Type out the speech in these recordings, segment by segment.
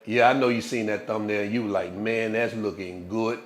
Yeah, I know you seen that thumbnail. You were like, man, that's looking good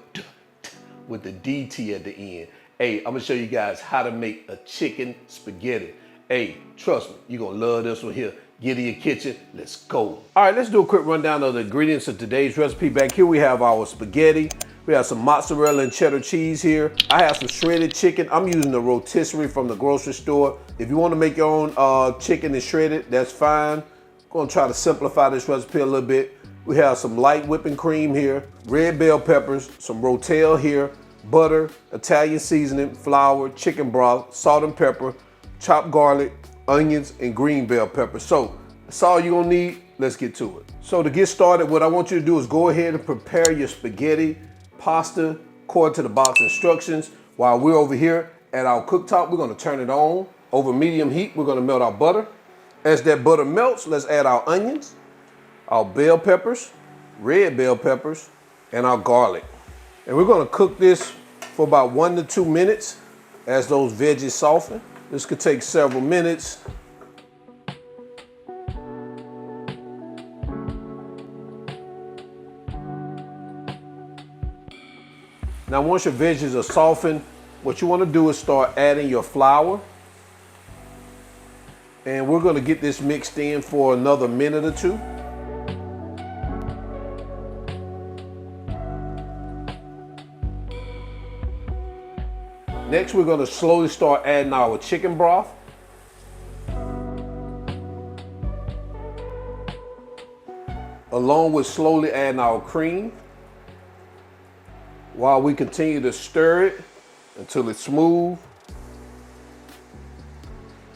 with the DT at the end. Hey, I'm gonna show you guys how to make a chicken spaghetti. Hey, trust me, you're gonna love this one here. Get in your kitchen, let's go. All right, let's do a quick rundown of the ingredients of today's recipe. Back here we have our spaghetti. We have some mozzarella and cheddar cheese here. I have some shredded chicken. I'm using the rotisserie from the grocery store. If you wanna make your own chicken and shred it, that's fine. I'm gonna try to simplify this recipe a little bit. We have some light whipping cream here, red bell peppers, some Rotel here, butter, Italian seasoning, flour, chicken broth, salt and pepper, chopped garlic, onions, and green bell peppers. So that's all you're gonna need. Let's get to it. So to get started, what I want you to do is go ahead and prepare your spaghetti pasta according to the box instructions. While we're over here at our cooktop, we're gonna turn it on. Over medium heat, we're gonna melt our butter. As that butter melts, let's add our onions, our bell peppers, red bell peppers, and our garlic. And we're gonna cook this for about 1 to 2 minutes as those veggies soften. This could take several minutes. Now once your veggies are softened, what you wanna do is start adding your flour. And we're gonna get this mixed in for another minute or two. Next, we're gonna slowly start adding our chicken broth. Along with slowly adding our cream, while we continue to stir it until it's smooth.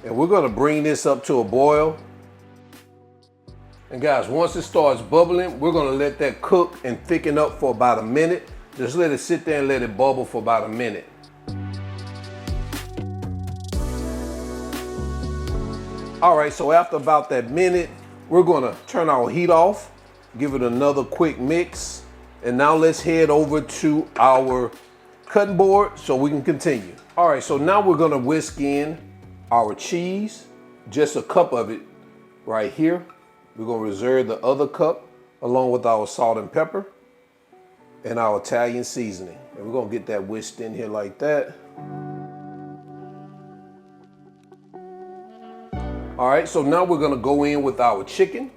And we're gonna bring this up to a boil. And guys, once it starts bubbling, we're gonna let that cook and thicken up for about a minute. Just let it sit there and let it bubble for about a minute. All right, so after about that minute, we're gonna turn our heat off, give it another quick mix, and now let's head over to our cutting board so we can continue. All right, so now we're gonna whisk in our cheese, just a cup of it right here. We're gonna reserve the other cup along with our salt and pepper and our Italian seasoning. And we're gonna get that whisked in here like that. All right, so now we're gonna go in with our chicken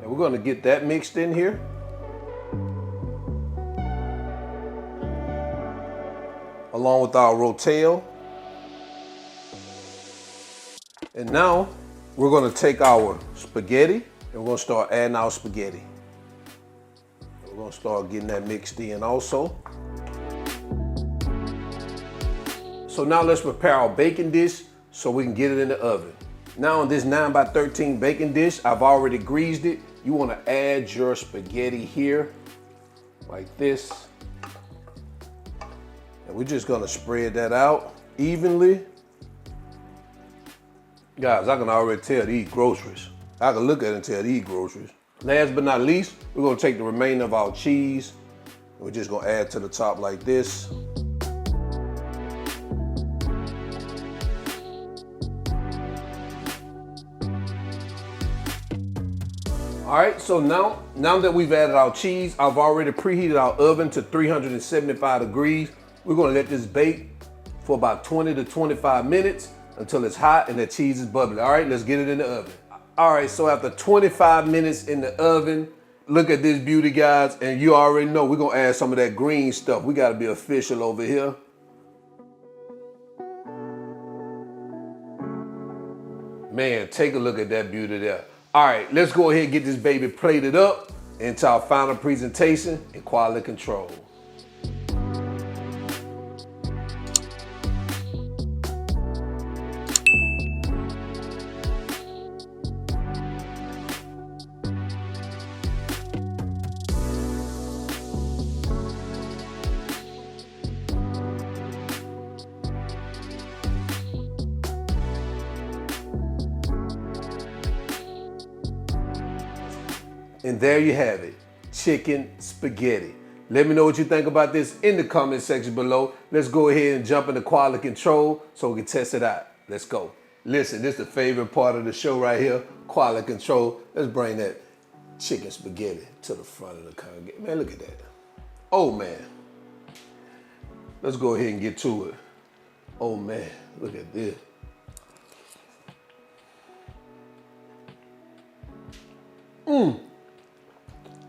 and we're gonna get that mixed in here. Along with our Rotel. And now we're gonna take our spaghetti and we're gonna start adding our spaghetti. We're gonna start getting that mixed in also. So now let's prepare our baking dish so we can get it in the oven. Now on this 9 by 13 baking dish, I've already greased it. You wanna add your spaghetti here, like this. And we're just gonna spread that out evenly. Guys, I can already tell these groceries. I can look at it and tell these groceries. Last but not least, we're gonna take the remainder of our cheese. And we're just gonna add to the top like this. All right, so now that we've added our cheese, I've already preheated our oven to 375 degrees. We're gonna let this bake for about 20 to 25 minutes until it's hot and the cheese is bubbling. All right, let's get it in the oven. All right, so after 25 minutes in the oven, look at this beauty, guys, and you already know we're gonna add some of that green stuff. We gotta be official over here. Man, take a look at that beauty there. All right, let's go ahead and get this baby plated up into our final presentation and quality control. And there you have it, chicken spaghetti. Let me know what you think about this in the comment section below. Let's go ahead and jump into quality control so we can test it out. Let's go. Listen, this is the favorite part of the show right here, quality control. Let's bring that chicken spaghetti to the front of the congregation. Man, look at that. Oh man. Let's go ahead and get to it. Oh man, look at this.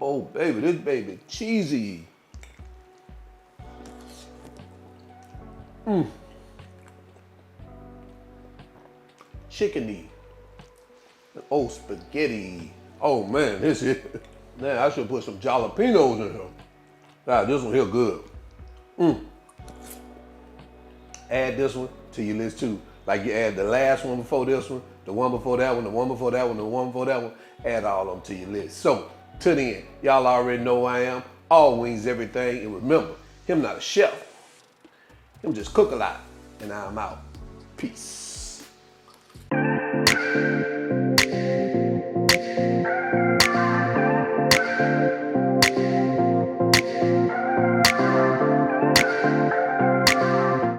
Oh baby, this baby cheesy. Chickeny. Oh, spaghetti. Oh man, this is. Man, I should put some jalapenos in here. Ah, this one here good. Add this one to your list too. Like you add the last one before this one, the one before that one, the one before that one, the one before that one. Add all of them to your list. So, to the end, y'all already know who I am. All wings, everything. And remember, him not a chef. Him just cook a lot. And I'm out. Peace.